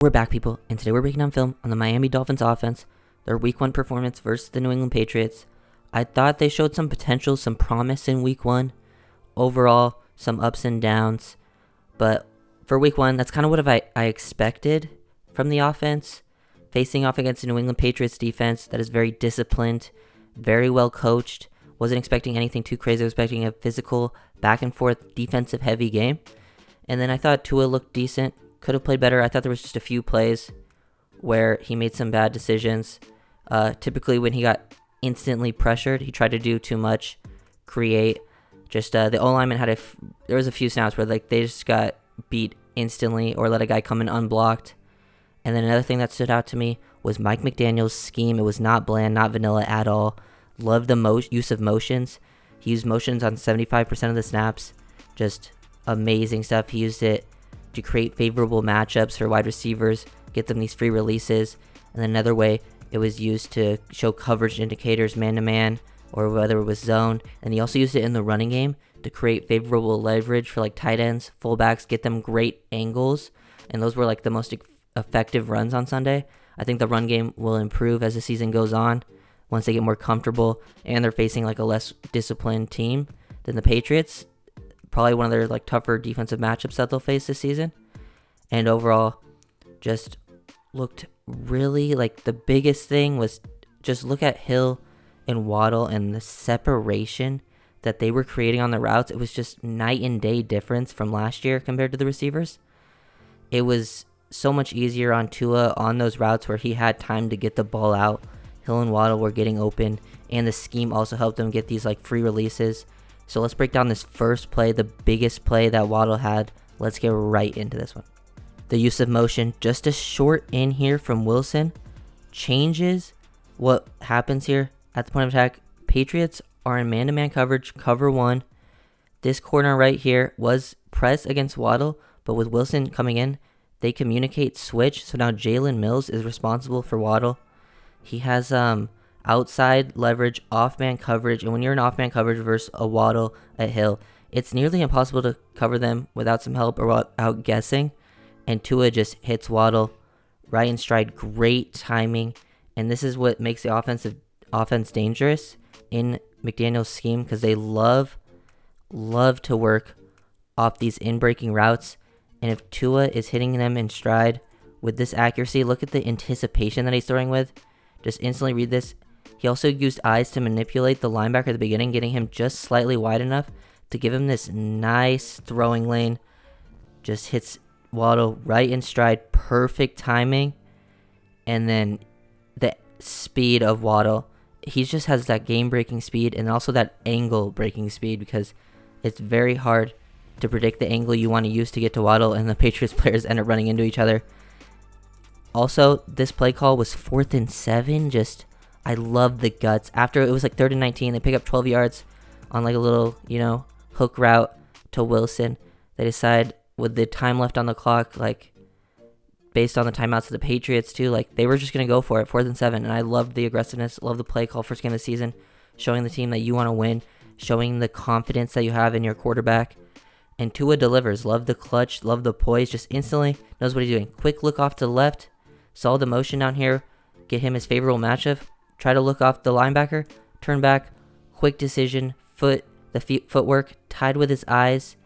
We're back, people, and today we're breaking down film on the Miami Dolphins offense, their Week 1 performance versus the New England Patriots. I thought they showed some potential, some promise in Week 1. Overall, some ups and downs. But for Week 1, that's kind of what I expected from the offense. Facing off against the New England Patriots defense that is very disciplined, very well coached. Wasn't expecting anything too crazy. I was expecting a physical, back and forth, defensive heavy game. And then I thought Tua looked decent. Could have played better. I thought there was just a few plays where he made some bad decisions. Typically when he got instantly pressured, he tried to do too much, create. Just the O-lineman had there was a few snaps where they just got beat instantly or let a guy come in unblocked. And then another thing that stood out to me was Mike McDaniel's scheme. It was not bland, not vanilla at all. Loved the use of motions. He used motions on 75% of the snaps. Just amazing stuff. He used it to create favorable matchups for wide receivers, get them these free releases. And then another way, it was used to show coverage indicators man-to-man or whether it was zone. And he also used it in the running game to create favorable leverage for like tight ends, fullbacks, get them great angles. And those were like the most effective runs on Sunday. I think the run game will improve as the season goes on once they get more comfortable and they're facing like a less disciplined team than the Patriots. Probably one of their like tougher defensive matchups that they'll face this season. And overall, just looked really like the biggest thing was just look at Hill and Waddle and the separation that they were creating on the routes. It was just night and day difference from last year compared to the receivers. It was so much easier on Tua on those routes where he had time to get the ball out. Hill and Waddle were getting open, and the scheme also helped them get these like free releases. So let's break down this first play, the biggest play that Waddle had. Let's get right into this one. The use of motion, just a short in here from Wilson, changes what happens here at the point of attack. Patriots are in man-to-man coverage, cover one. This corner right here was press against Waddle, but with Wilson coming in, they communicate switch. So now Jalen Mills is responsible for Waddle. He has outside leverage, off-man coverage, and when you're in off-man coverage versus a Waddle at Hill, it's nearly impossible to cover them without some help or without guessing, and Tua just hits Waddle right in stride. Great timing, and this is what makes the offense dangerous in McDaniel's scheme because they love to work off these in-breaking routes, and if Tua is hitting them in stride with this accuracy, look at the anticipation that he's throwing with. Just instantly read this. He also used eyes to manipulate the linebacker at the beginning, getting him just slightly wide enough to give him this nice throwing lane. Just hits Waddle right in stride. Perfect timing. And then the speed of Waddle. He just has that game-breaking speed and also that angle-breaking speed because it's very hard to predict the angle you want to use to get to Waddle, and the Patriots players end up running into each other. Also, this play call was 4th and 7. Just, I love the guts. After it was like 3rd and 19, they pick up 12 yards on like a little, hook route to Wilson. They decide with the time left on the clock, like based on the timeouts of the Patriots too, like they were just going to go for it, 4th and 7. And I loved the aggressiveness, love the play call, first game of the season, showing the team that you want to win, showing the confidence that you have in your quarterback. And Tua delivers. Love the clutch, love the poise, just instantly knows what he's doing. Quick look off to the left. Saw the motion down here, get him his favorable matchup, try to look off the linebacker, turn back, quick decision, footwork, tied with his eyes,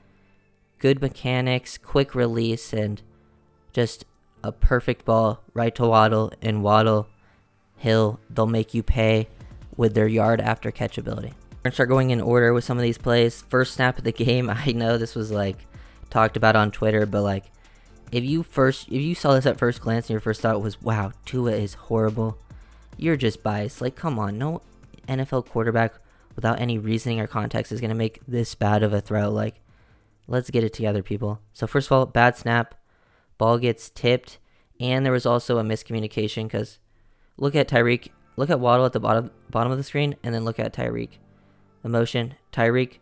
good mechanics, quick release, and just a perfect ball right to Waddle, and Waddle, Hill, they'll make you pay with their yard after catch ability. We're going to start going in order with some of these plays. First snap of the game, I know this was like talked about on Twitter, but like, if you saw this at first glance and your first thought was, wow, Tua is horrible, you're just biased. Like, come on, no NFL quarterback without any reasoning or context is going to make this bad of a throw. Like, let's get it together, people. So first of all, bad snap, ball gets tipped, and there was also a miscommunication because look at Waddle at the bottom of the screen, and then look at Tyreek. The motion, Tyreek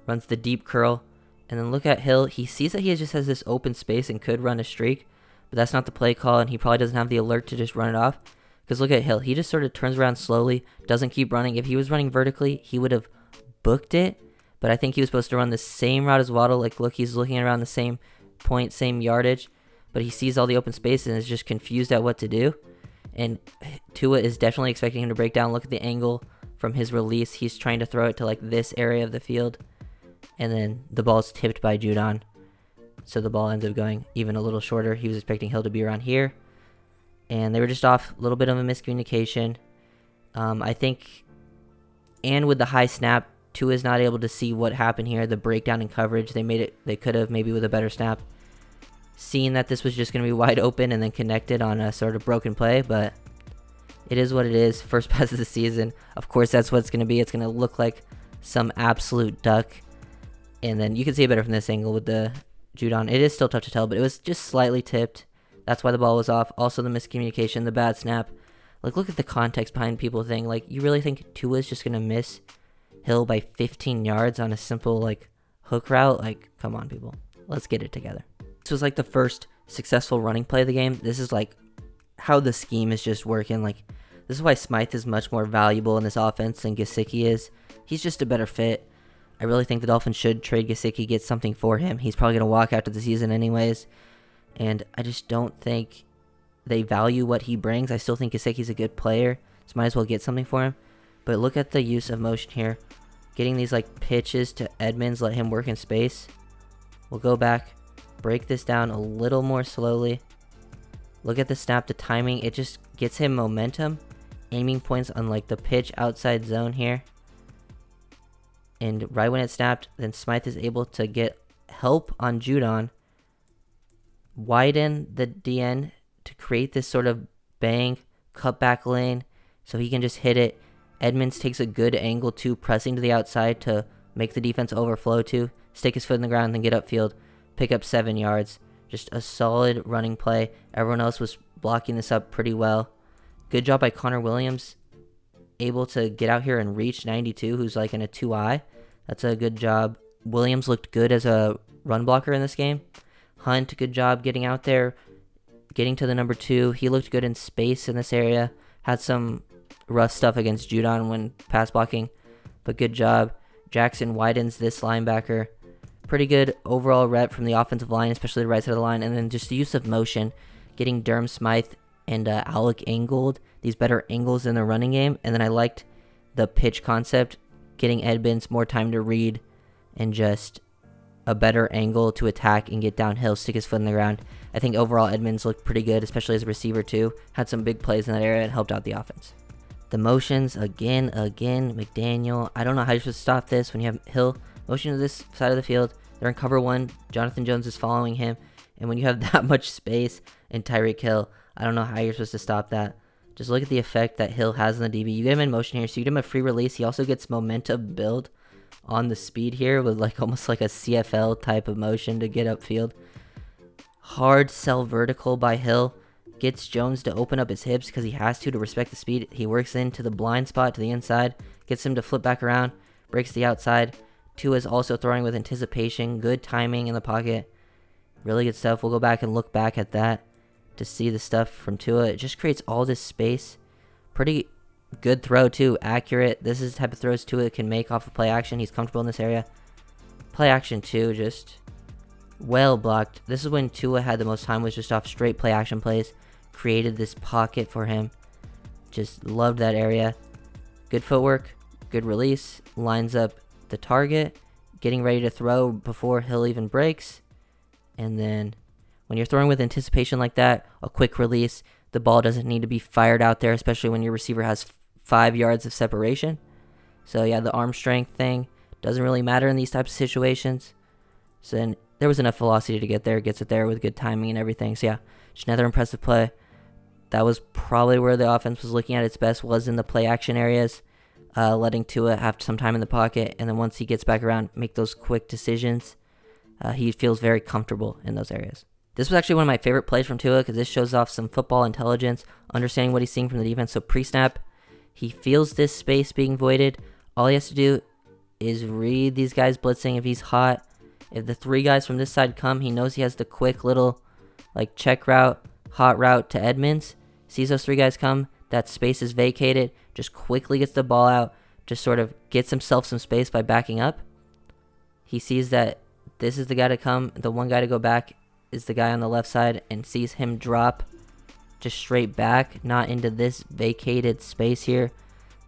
runs the deep curl. And then look at Hill. He sees that he just has this open space and could run a streak, but that's not the play call, and he probably doesn't have the alert to just run it off. Because look at Hill. He just sort of turns around slowly, doesn't keep running. If he was running vertically, he would have booked it, but I think he was supposed to run the same route as Waddle. Like, look, he's looking around the same point, same yardage. but he sees all the open space and is just confused at what to do. And Tua is definitely expecting him to break down. Look at the angle from his release. He's trying to throw it to like this area of the field, and then the ball's tipped by Judon. So the ball ends up going even a little shorter. He was expecting Hill to be around here, and they were just off. A little bit of a miscommunication. I think, and with the high snap, Tua is not able to see what happened here. The breakdown in coverage, they could have maybe with a better snap, seen that this was just going to be wide open and then connected on a sort of broken play, but it is what it is. First pass of the season. Of course, that's what it's going to be. It's going to look like some absolute duck. And then you can see it better from this angle with the Judon. It is still tough to tell, but it was just slightly tipped. That's why the ball was off. Also, the miscommunication, the bad snap. Like, look at the context behind people saying, like, you really think Tua's just going to miss Hill by 15 yards on a simple, like, hook route? Like, come on, people. Let's get it together. This was, like, the first successful running play of the game. This is, like, how the scheme is just working. Like, this is why Smythe is much more valuable in this offense than Gesicki is. He's just a better fit. I really think the Dolphins should trade Gesicki, get something for him. He's probably going to walk after the season anyways. And I just don't think they value what he brings. I still think Gesicki's a good player, so might as well get something for him. But look at the use of motion here. Getting these like pitches to Edmonds, let him work in space. We'll go back, break this down a little more slowly. Look at the snap, the timing. It just gets him momentum. Aiming points on like the pitch outside zone here. And right when it snapped, then Smythe is able to get help on Judon. Widen the DN to create this sort of bang, cut back lane, so he can just hit it. Edmonds takes a good angle too, pressing to the outside to make the defense overflow to, stick his foot in the ground, then get upfield, pick up 7 yards. Just a solid running play. Everyone else was blocking this up pretty well. Good job by Connor Williams, able to get out here and reach 92, who's like in a 2-eye. That's a good job. Williams looked good as a run blocker in this game. Hunt, good job getting out there, getting to the number 2. He looked good in space in this area. Had some rough stuff against Judon when pass blocking, but good job. Jackson widens this linebacker. Pretty good overall rep from the offensive line, especially the right side of the line. And then just the use of motion, getting Durham Smythe and Alec angled, these better angles in the running game. And then I liked the pitch concept, getting Edmonds more time to read and just a better angle to attack and get downhill, stick his foot in the ground. I think overall Edmonds looked pretty good, especially as a receiver too. Had some big plays in that area and helped out the offense. The motions, again, McDaniel. I don't know how you're supposed to stop this when you have Hill motion to this side of the field. They're in cover 1. Jonathan Jones is following him. And when you have that much space in Tyreek Hill, I don't know how you're supposed to stop that. Just look at the effect that Hill has on the DB. You get him in motion here, so you get him a free release. He also gets momentum build on the speed here with like almost like a CFL type of motion to get upfield. Hard sell vertical by Hill. Gets Jones to open up his hips because he has to respect the speed. He works into the blind spot to the inside. Gets him to flip back around. Breaks the outside. Tua is also throwing with anticipation. Good timing in the pocket. Really good stuff. We'll go back and look back at that to see the stuff from Tua. It just creates all this space. Pretty good throw too. Accurate. This is the type of throws Tua can make off of play action. He's comfortable in this area. Play action too. Just well blocked. This is when Tua had the most time, was just off straight play action plays. Created this pocket for him. Just loved that area. Good footwork. Good release. Lines up the target. Getting ready to throw before Hill even breaks. And then when you're throwing with anticipation like that, a quick release, the ball doesn't need to be fired out there, especially when your receiver has 5 yards of separation. So yeah, the arm strength thing doesn't really matter in these types of situations. So then there was enough velocity to get there, gets it there with good timing and everything. So yeah, just another impressive play. That was probably where the offense was looking at its best, was in the play action areas, letting Tua have some time in the pocket, and then once he gets back around, make those quick decisions. He feels very comfortable in those areas. This was actually one of my favorite plays from Tua because this shows off some football intelligence, understanding what he's seeing from the defense. So pre-snap, he feels this space being voided. All he has to do is read these guys blitzing if he's hot. If the 3 guys from this side come, he knows he has the quick little like check route, hot route to Edmonds. Sees those 3 guys come, that space is vacated, just quickly gets the ball out, just sort of gets himself some space by backing up. He sees that this is the guy to come, the one guy to go back, is the guy on the left side and sees him drop just straight back, not into this vacated space here.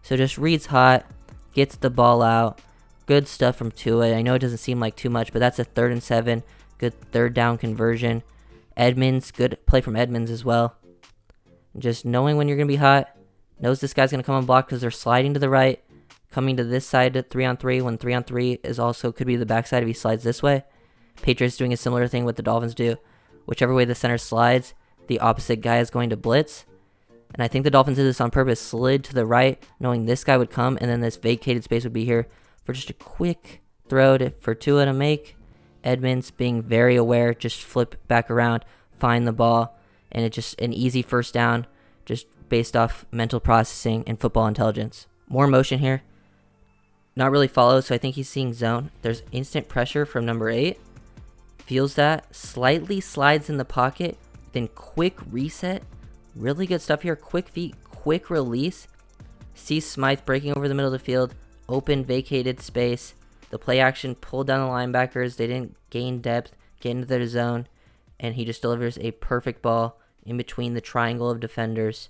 So just reads hot, gets the ball out. Good stuff from Tua. I know it doesn't seem like too much, but that's a 3rd and 7. Good third down conversion. Edmonds, good play from Edmonds as well. Just knowing when you're going to be hot. Knows this guy's going to come on block because they're sliding to the right. Coming to this side to 3-on-3 when 3-on-3 is also could be the backside if he slides this way. Patriots doing a similar thing what the Dolphins do. Whichever way the center slides, the opposite guy is going to blitz. And I think the Dolphins did this on purpose. Slid to the right, knowing this guy would come, and then this vacated space would be here for just a quick throw for Tua to make. Edmonds being very aware, just flip back around, find the ball, and it's just an easy first down, just based off mental processing and football intelligence. More motion here. Not really follows, so I think he's seeing zone. There's instant pressure from number 8. Feels that. Slightly slides in the pocket, then quick reset. Really good stuff here. Quick feet, quick release. Sees Smythe breaking over the middle of the field. Open, vacated space. The play action pulled down the linebackers. They didn't gain depth, get into their zone, and he just delivers a perfect ball in between the triangle of defenders.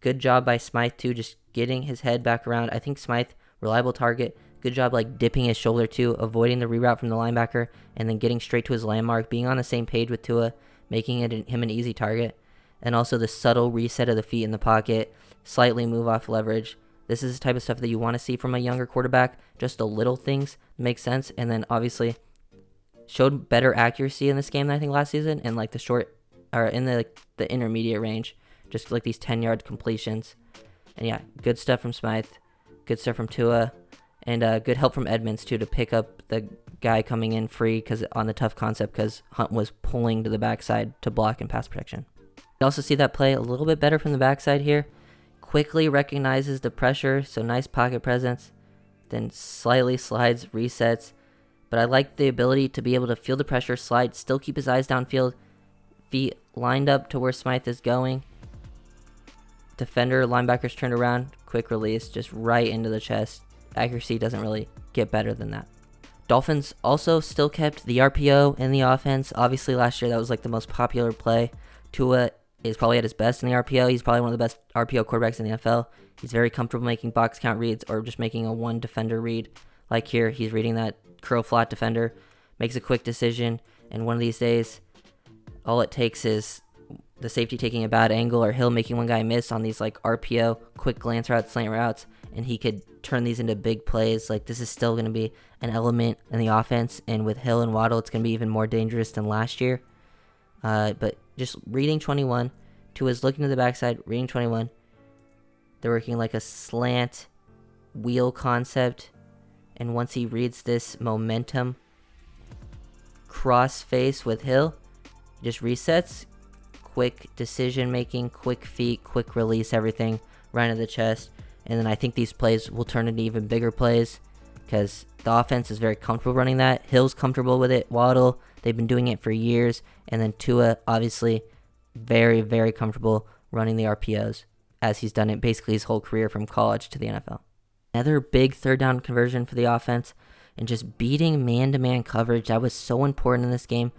Good job by Smythe, too, just getting his head back around. I think Smythe, reliable target. Good job, like, dipping his shoulder, too, avoiding the reroute from the linebacker, and then getting straight to his landmark, being on the same page with Tua, making him an easy target. And also the subtle reset of the feet in the pocket, slightly move off leverage. This is the type of stuff that you want to see from a younger quarterback. Just the little things make sense. And then, obviously, showed better accuracy in this game than I think last season, and, like, the short, or in the intermediate range. Just like these 10-yard completions. And yeah, good stuff from Smythe. Good stuff from Tua. And good help from Edmonds, too, to pick up the guy coming in free on the tough concept because Hunt was pulling to the backside to block and pass protection. You also see that play a little bit better from the backside here. Quickly recognizes the pressure, so nice pocket presence. Then slightly slides, resets. But I like the ability to be able to feel the pressure, slide, still keep his eyes downfield. Feet lined up to where Smythe is going. Defender, linebackers turned around, quick release, just right into the chest. Accuracy doesn't really get better than that. Dolphins also still kept the RPO in the offense. Obviously, last year that was like the most popular play. Tua is probably at his best in the RPO. He's probably one of the best RPO quarterbacks in the NFL. He's very comfortable making box count reads or just making a one defender read. Like here, he's reading that curl flat defender, makes a quick decision, and one of these days, all it takes is the safety taking a bad angle or Hill making one guy miss on these like RPO, quick glance routes, slant routes, and he could turn these into big plays. Like this is still going to be an element in the offense, and with Hill and Waddle, it's going to be even more dangerous than last year. But just reading 21, Tua's looking to the backside, reading 21. They're working like a slant wheel concept, and once he reads this momentum cross face with Hill, he just resets. Quick decision making, quick feet, quick release, everything right into the chest. And then I think these plays will turn into even bigger plays because the offense is very comfortable running that. Hill's comfortable with it. Waddle, they've been doing it for years. And then Tua, obviously, very, very comfortable running the RPOs as he's done it basically his whole career from college to the NFL. Another big third down conversion for the offense and just beating man-to-man coverage. That was so important in this game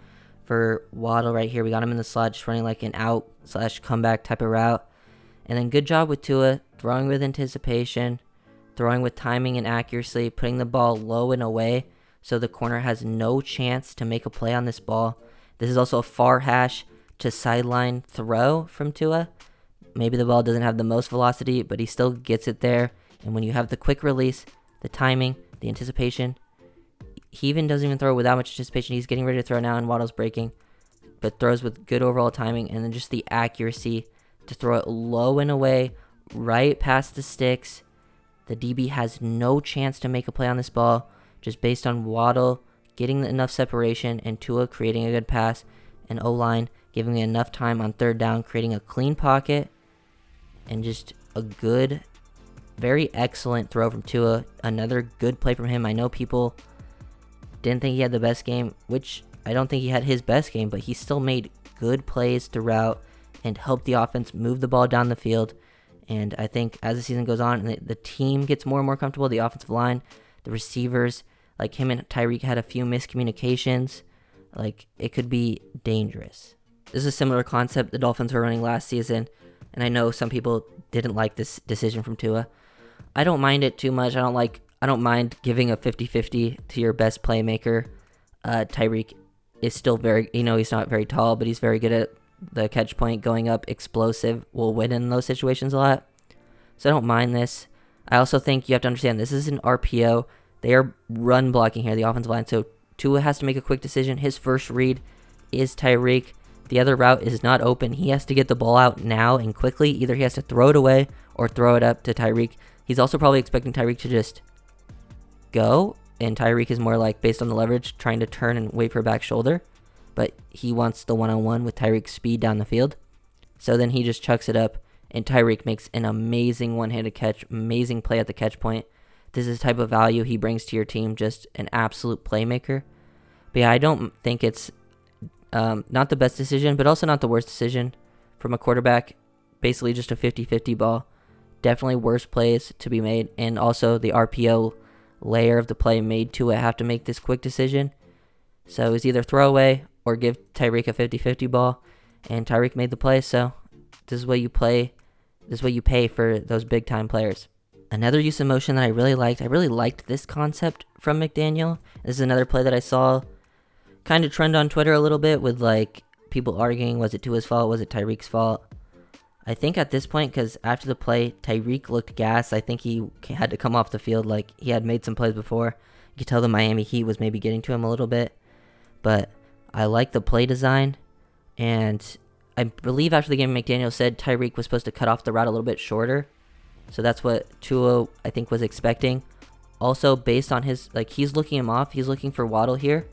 for Waddle right here. We got him in the slot just running like an out/comeback type of route. And then good job with Tua, throwing with anticipation, throwing with timing and accuracy, putting the ball low and away so the corner has no chance to make a play on this ball. This is also a far hash to sideline throw from Tua. Maybe the ball doesn't have the most velocity, but he still gets it there. And when you have the quick release, the timing, the anticipation, he even doesn't even throw without much anticipation. He's getting ready to throw now, and Waddle's breaking, but throws with good overall timing, and then just the accuracy to throw it low and away, right past the sticks. The DB has no chance to make a play on this ball, just based on Waddle getting enough separation and Tua creating a good pass, and O-line giving it enough time on third down, creating a clean pocket, and just a good, very excellent throw from Tua. Another good play from him. I know people didn't think he had the best game, which I don't think he had his best game, but he still made good plays throughout and helped the offense move the ball down the field. And I think as the season goes on and the team gets more and more comfortable, the offensive line, the receivers, like him and Tyreek had a few miscommunications. Like, it could be dangerous. This is a similar concept the Dolphins were running last season, and I know some people didn't like this decision from Tua. I don't mind it too much. I don't mind giving a 50-50 to your best playmaker. Tyreek is still he's not very tall, but he's very good at the catch point, going up, explosive, will win in those situations a lot. So I don't mind this. I also think you have to understand this is an RPO. They are run blocking here, the offensive line. So Tua has to make a quick decision. His first read is Tyreek. The other route is not open. He has to get the ball out now and quickly. Either he has to throw it away or throw it up to Tyreek. He's also probably expecting Tyreek to just go, and Tyreek is more like, based on the leverage, trying to turn and wait for a back shoulder. But he wants the one-on-one with Tyreek's speed down the field. So then he just chucks it up, and Tyreek makes an amazing one-handed catch, amazing play at the catch point. This is the type of value he brings to your team, just an absolute playmaker. But yeah, I don't think it's not the best decision, but also not the worst decision from a quarterback. Basically just a 50-50 ball. Definitely worse plays to be made, and also the RPO layer of the play made Tua have to make this quick decision. So it's either throw away or give Tyreek a 50-50 ball, and Tyreek made the play, so this is what you play. This is what you pay for those big-time players. Another use of motion that I really liked this concept from McDaniel. This is another play that I saw kind of trend on Twitter a little bit with like people arguing, was it Tua's fault, was it Tyreek's fault? I think at this point, because after the play, Tyreek looked gassed. I think he had to come off the field. Like, he had made some plays before. You could tell the Miami Heat was maybe getting to him a little bit. But I like the play design. And I believe after the game, McDaniel said Tyreek was supposed to cut off the route a little bit shorter. So that's what Tua, I think, was expecting. Also, based on his, like, he's looking him off. He's looking for Waddle here.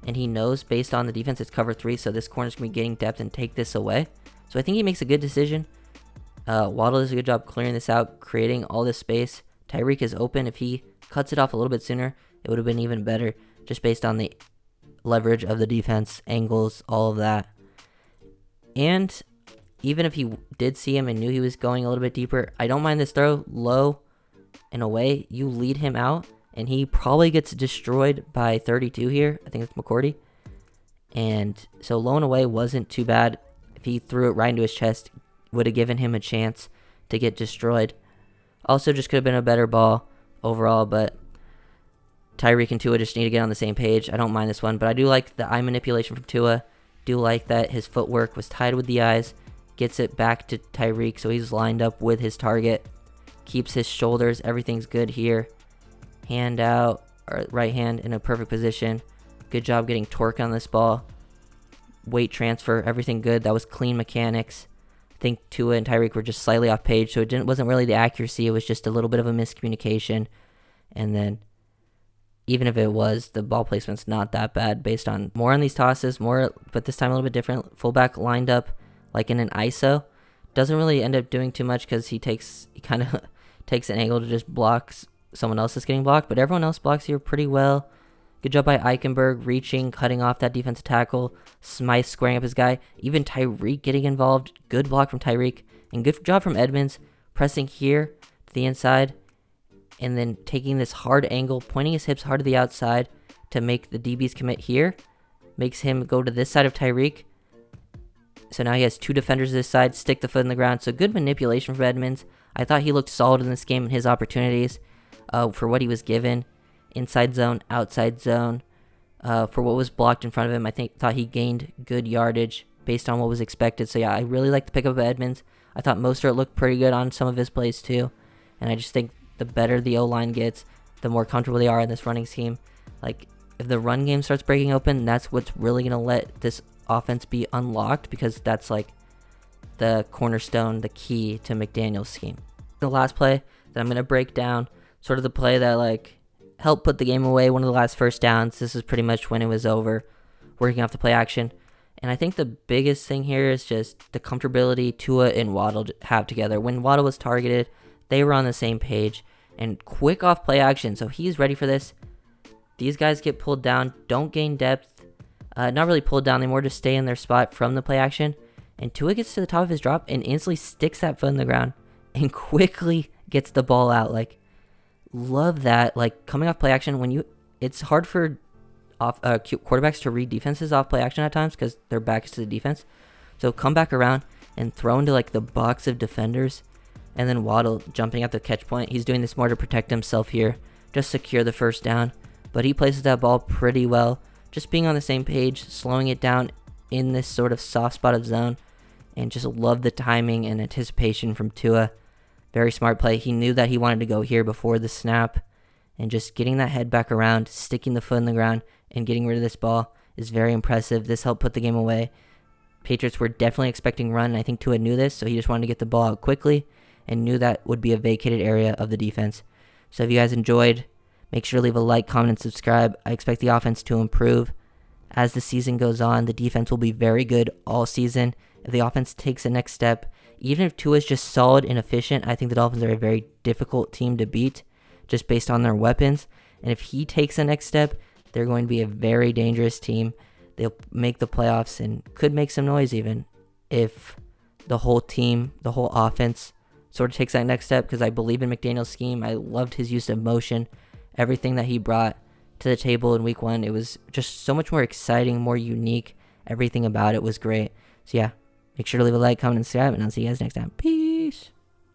And he knows, based on the defense, it's cover 3. So this corner's going to be getting depth and take this away. So I think he makes a good decision. Waddle does a good job clearing this out, creating all this space. Tyreek is open. If he cuts it off a little bit sooner, it would have been even better, just based on the leverage of the defense, angles, all of that. And even if he did see him and knew he was going a little bit deeper, I don't mind this throw low and away. You lead him out, and he probably gets destroyed by 32 here. I think it's McCourty. And so low and away wasn't too bad. If he threw it right into his chest, would have given him a chance to get destroyed. Also, just could have been a better ball overall, but Tyreek and Tua just need to get on the same page. I don't mind this one, but I do like the eye manipulation from Tua. Do like that his footwork was tied with the eyes, gets it back to Tyreek, so he's lined up with his target, keeps his shoulders, everything's good here. Hand out, or right hand in a perfect position. Good job getting torque on this ball. Weight transfer, everything good. That was clean mechanics. I think Tua and Tyreek were just slightly off page, so it wasn't really the accuracy. It was just a little bit of a miscommunication. And then, even if it was, the ball placement's not that bad based on more on these tosses, but this time a little bit different. Fullback lined up like in an ISO. Doesn't really end up doing too much because he kind of takes an angle to just block someone else that's getting blocked, but everyone else blocks here pretty well. Good job by Eichenberg, reaching, cutting off that defensive tackle. Smythe squaring up his guy. Even Tyreek getting involved. Good block from Tyreek. And good job from Edmonds, pressing here to the inside. And then taking this hard angle, pointing his hips hard to the outside to make the DBs commit here. Makes him go to this side of Tyreek. So now he has two defenders this side, stick the foot in the ground. So good manipulation from Edmonds. I thought he looked solid in this game in his opportunities for what he was given. Inside zone, outside zone. For what was blocked in front of him, I thought he gained good yardage based on what was expected. So yeah, I really like the pickup of Edmonds. I thought Mostert looked pretty good on some of his plays too. And I just think the better the O-line gets, the more comfortable they are in this running scheme. Like, if the run game starts breaking open, that's what's really going to let this offense be unlocked, because that's like the cornerstone, the key to McDaniel's scheme. The last play that I'm going to break down, sort of the play that like helped put the game away, one of the last first downs. This is pretty much when it was over, working off the play action. And I think the biggest thing here is just the comfortability Tua and Waddle have together. When Waddle was targeted, they were on the same page. And quick off play action, so he's ready for this. These guys get pulled down, don't gain depth. Not really pulled down, they more just stay in their spot from the play action. And Tua gets to the top of his drop and instantly sticks that foot in the ground and quickly gets the ball out. Like, love that. Like, coming off play action, it's hard for quarterbacks to read defenses off play action at times because their back is to the defense. So come back around and throw into like the box of defenders, and then Waddle jumping at the catch point. He's doing this more to protect himself here, just secure the first down. But he places that ball pretty well, just being on the same page, slowing it down in this sort of soft spot of zone, and just love the timing and anticipation from Tua. Very smart play. He knew that he wanted to go here before the snap, and just getting that head back around, sticking the foot in the ground, and getting rid of this ball is very impressive. This helped put the game away. Patriots were definitely expecting run, and I think Tua knew this, so he just wanted to get the ball out quickly and knew that would be a vacated area of the defense. So if you guys enjoyed, make sure to leave a like, comment, and subscribe. I expect the offense to improve as the season goes on. The defense will be very good all season. If the offense takes a next step, even if Tua is just solid and efficient, I think the Dolphins are a very difficult team to beat just based on their weapons. And if he takes the next step, they're going to be a very dangerous team. They'll make the playoffs and could make some noise even if the whole team, the whole offense sort of takes that next step, because I believe in McDaniel's scheme. I loved his use of motion, everything that he brought to the table in week 1. It was just so much more exciting, more unique. Everything about it was great. So yeah, make sure to leave a like, comment, and subscribe, and I'll see you guys next time. Peace.